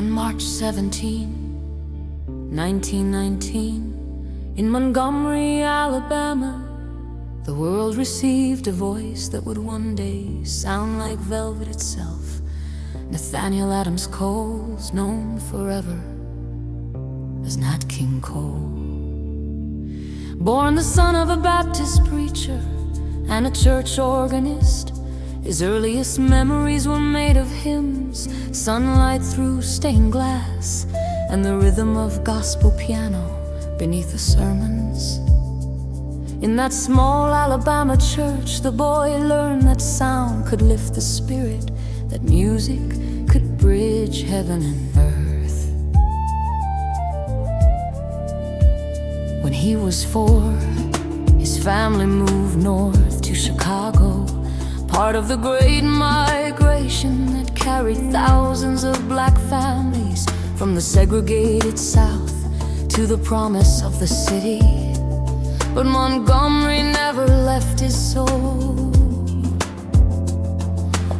On March 17, 1919, in Montgomery, Alabama, the world received a voice that would one day sound like velvet itself. Nathaniel Adams Cole's known forever as Nat King Cole. Born the son of a Baptist preacher and a church organist, his earliest memories were made of hymns, sunlight through stained glass, and the rhythm of gospel piano beneath the sermons. In that small Alabama church, the boy learned that sound could lift the spirit, that music could bridge heaven and earth. When he was 4, his family moved north to Chicago, part of the great migration that carried thousands of black families from the segregated South to the promise of the city. But Montgomery never left his soul.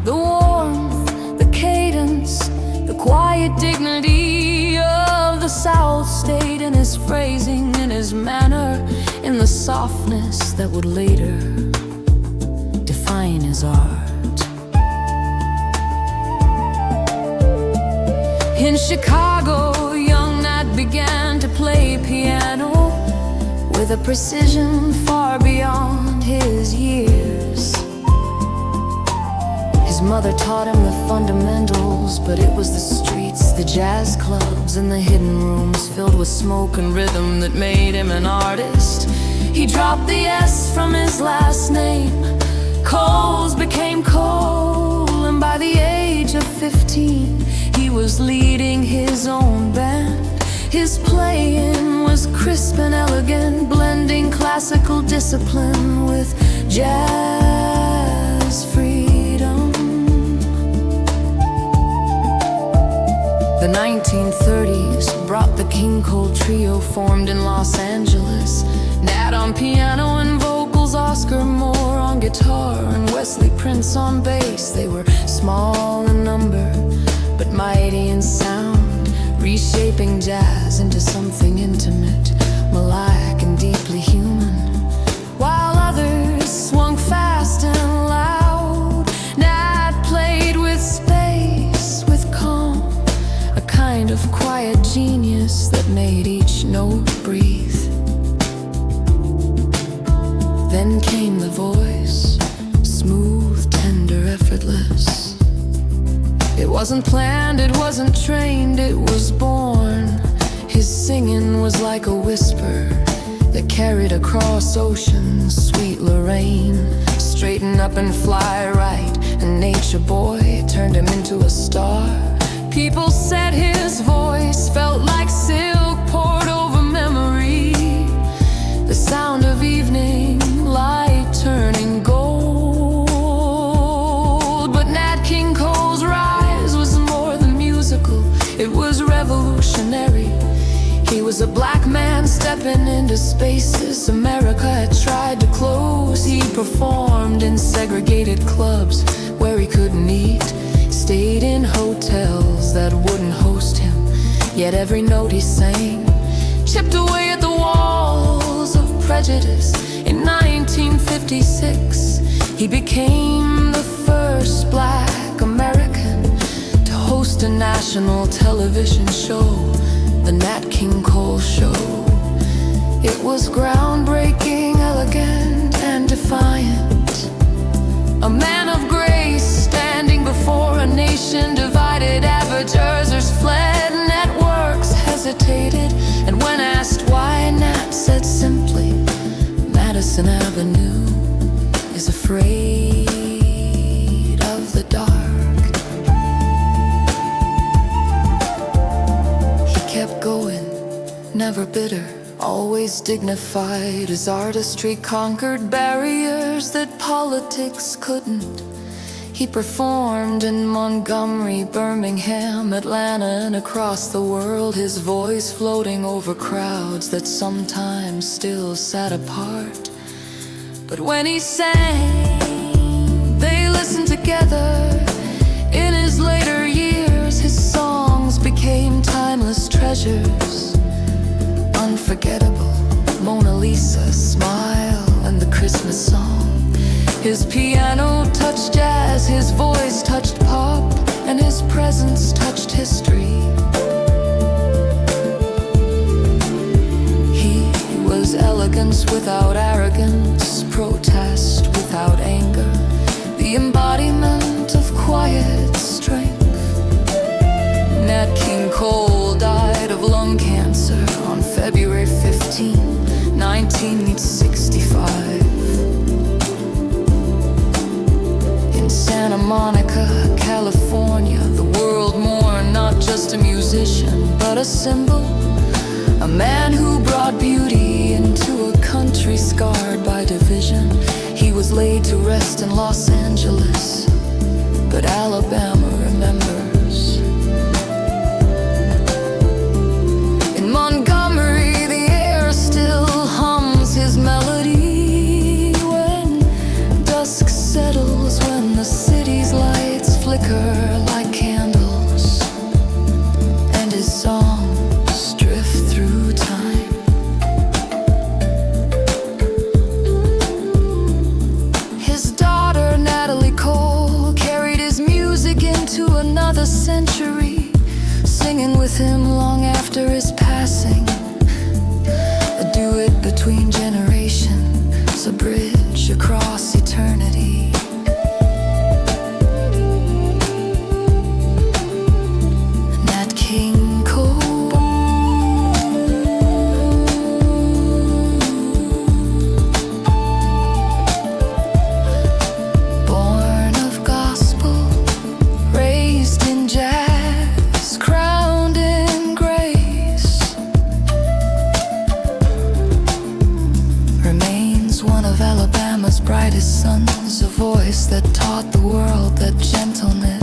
The warmth, the cadence, the quiet dignity of the South stayed in his phrasing, in his manner, in the softness that would later define his art. In Chicago, young Nat began to play piano with a precision far beyond his years. His mother taught him the fundamentals, but it was the streets, the jazz clubs, and the hidden rooms filled with smoke and rhythm that made him an artist. He dropped the S from his last name. Coles became Cole, and by the age of 15, he was leading his own band. His playing was crisp and elegant, blending classical discipline with jazz freedom. The 1930s brought the King Cole Trio, formed in Los Angeles. Nat on piano and vocals, Oscar Moore on guitar, and Wesley Prince on bass. They were small in number, but mighty in sound, reshaping jazz into something intimate, melodic and deeply human. While others swung fast and loud, Nat played with space, with calm, a kind of quiet genius that made each note breathe. Then came the voice, smooth, tender, effortless. It wasn't planned, it wasn't trained, it was born. His singing was like a whisper that carried across oceans. Sweet Lorraine, straighten up and fly right, a nature boy turned him into a star. People said his voice felt like silk poured over memory, the sound of evening light turning gold. But Nat King Cole's rise was more than musical, it was revolutionary. He was a black man stepping into spaces America had tried to close. He performed in segregated clubs where he couldn't eat, stayed in hotels that wouldn't host him, yet every note he sang chipped away at the walls of prejudice. In 1956, he became the first black American to host a national television show, the Nat King Cole Show. It was groundbreaking, elegant, and defiant. A man of grace standing before a nation divided. Advertisers fled, networks hesitated, and when asked why, Nat said simply, Madison Avenue is afraid of the dark. He kept going, never bitter, always dignified. His artistry conquered barriers that politics couldn't. He performed in Montgomery, Birmingham, Atlanta, and across the world, his voice floating over crowds that sometimes still sat apart. But when he sang, they listened together. In his later years, his songs became treasures. Unforgettable, Mona Lisa smile and the Christmas song. His piano touched jazz, his voice touched pop, and his presence touched history. He was elegance without arrogance, protest without anger, the embodiment of quiet strength. Nat King Cole died of lung cancer on February 15, 1965. In Santa Monica, California, the world mourned not just a musician, but a symbol. A man who brought beauty into a country scarred by division. He was laid to rest in Los Angeles, but Alabama remembers. In Montgomery, the air still hums his melody. When dusk settles, when the city's lights flicker like candles, and his songs drift through time. His daughter, Natalie Cole, carried his music into another century, singing with him long after his passing. A duet between generations, a bridge across eternity. Nat King Cole, born of gospel, raised in jazz, crowned in grace, remains one of Alabama's brightest sons, a voice that taught the world that gentleness